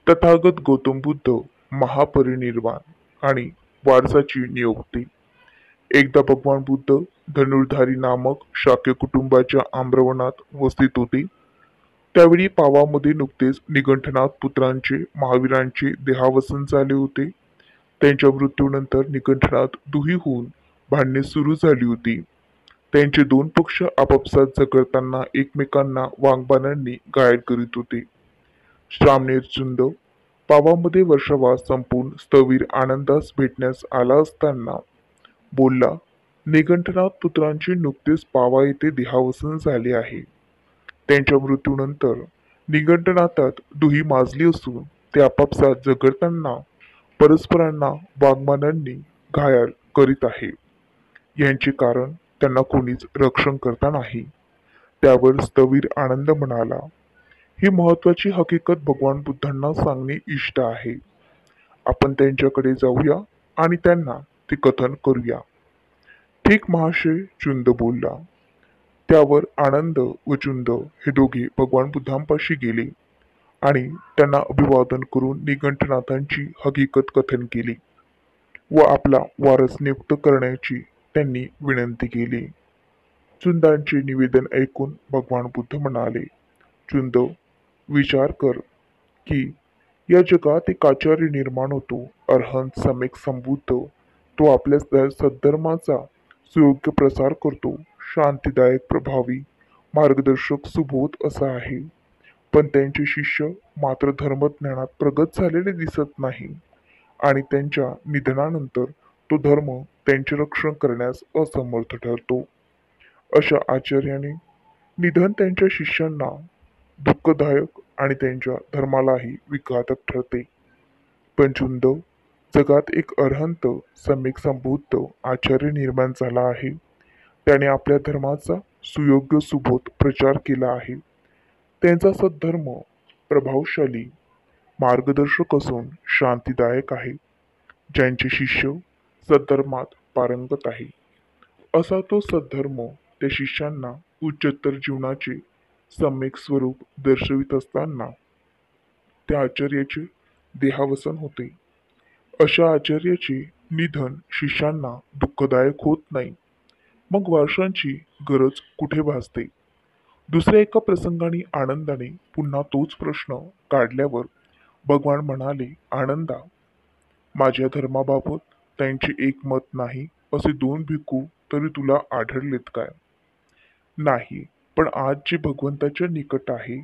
तथागत गौतम बुद्ध महापरिनिर्वाण आणि वारसाची नियुक्ती. एकदा भगवान बुद्ध धनुर्धारी नामक शाक्य कुटुंबाच्या आम्रवनात वस्तीत होते. त्यावेळी पावामध्ये नुकतेच निगंठनाथ पुत्रांचे महावीरांचे देहावसन झाले होते. त्यांच्या मृत्यूनंतर निगंठनाथ दुही होऊन भांडणे सुरू झाली होती. त्यांचे दोन पक्ष आपापसात झगडताना एकमेकांना वाघबाणांनी घायल करीत होते. श्रामणेर चुंद पावामध्ये वर्षावास संपून स्थवीर आनंदास भेटण्यास आला असताना बोलला, निगंठनाथ पुत्रांचे नुकतेच पावा येथे देहावसन झाले आहे. त्यांच्या मृत्यूनंतर निगंठनाथात दुही माजली असून ते आपापसात झगडताना परस्परांना वाघबाणांनी घायल करीत आहे. यांचे कारण त्यांना कोणीच रक्षण करता नाही. त्यावर स्थवीर आनंद म्हणाला, ही महत्वाची हकीकत भगवान बुद्धांना सांगणे इष्ट आहे. आपण त्यांच्याकडे जाऊया आणि त्यांना ते कथन करूया. ठीक महाशय, चुंद बोलला. त्यावर आनंद व चुंद हे दोघे भगवान बुद्धांपाशी गेले आणि त्यांना अभिवादन करून निगंठनाथांची हकीकत कथन केली व आपला वारस नियुक्त करण्याची त्यांनी विनंती केली. चुंदांचे निवेदन ऐकून भगवान बुद्ध म्हणाले, चुंद, विचार कर की या जगात एक आचार्य निर्माण होतो. अरहंत सम्यक संबुद्ध. तो आपल्या सद्धर्माचा सुयोग्य प्रसार करतो. शांतीदायक, प्रभावी, मार्गदर्शक, सुबोध असा आहे. पण त्यांचे शिष्य मात्र धर्मज्ञानात प्रगत झालेले दिसत नाही आणि त्यांच्या निधनानंतर तो धर्म त्यांचे रक्षण करण्यास असमर्थ ठरतो. अशा आचार्याने निधन त्यांच्या शिष्यांना दुःखदायक आणि त्यांच्या धर्मालाही विघातक ठरते. पण चुंद, जगात एक अरहंत सम्यक संबुद्ध आचार्य निर्माण झाला आहे. त्याने आपल्या धर्माचा सुयोग्य सुबोध प्रचार केला आहे. त्यांचा सद्धर्म प्रभावशाली, मार्गदर्शक असून शांतीदायक आहे. ज्यांचे शिष्य सद्धर्मात पारंगत आहे, असा तो सद्धर्म त्या शिष्यांना उच्चतर जीवनाचे सम्यक स्वरूप दर्शवित असताना त्या आचार्याचे देहावसन होते. अशा आचार्याचे निधन शिष्यांना दुःखदायक होत नाही. मग वारसांची गरज कुठे भासते? दुसऱ्या एका प्रसंगाने आनंदाने पुन्हा तोच प्रश्न काढल्यावर भगवान म्हणाले, आनंदा, माझ्या धर्माबाबत त्यांचे एक मत नाही असे दोन भिक्खू तरी तुला आढळलेत काय? नाही, पण आज जे भगवंताच्या निकट आहे,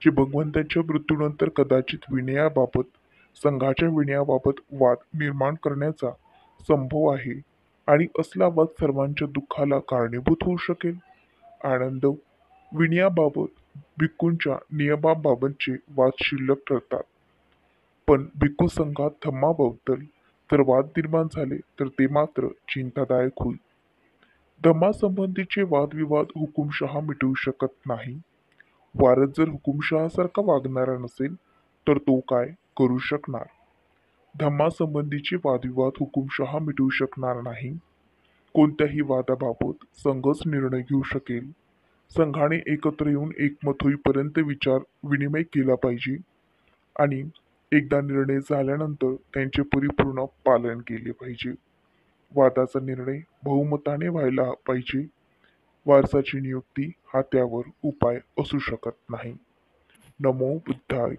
जे भगवंताच्या मृत्यूनंतर कदाचित विनयाबाबत, संघाच्या विनयाबाबत वाद निर्माण करण्याचा संभव आहे आणि असला वाद सर्वांच्या दुःखाला कारणीभूत होऊ शकेल. आनंद, विनयाबाबत भिक्खूंच्या नियमाबाबतचे वाद शिल्लक ठरतात. पण भिक्खू संघात धम्माबद्दल जर वाद निर्माण झाले तर ते मात्र चिंतादायक होईल. धम्मासंबंधीचे वादविवाद हुकुमशहा मिटवू शकत नाही. वारस जर हुकुमशहासारखा वागणारा नसेल तर तो काय करू शकणार? धम्मासंबंधीचे वादविवाद हुकुमशहा मिटवू शकणार नाही. कोणत्याही वादाबाबत संघच निर्णय घेऊ शकेल. संघाने एकत्र येऊन एकमत होईपर्यंत विचार विनिमय केला पाहिजे आणि एकदा निर्णय झाल्यानंतर त्यांचे परिपूर्ण पालन केले पाहिजे. वादाचा निर्णय बहुमताने व्हायला पाहिजे. वारसाची नियुक्ती हा त्यावर उपाय असू शकत नाही. नमो बुद्धाय.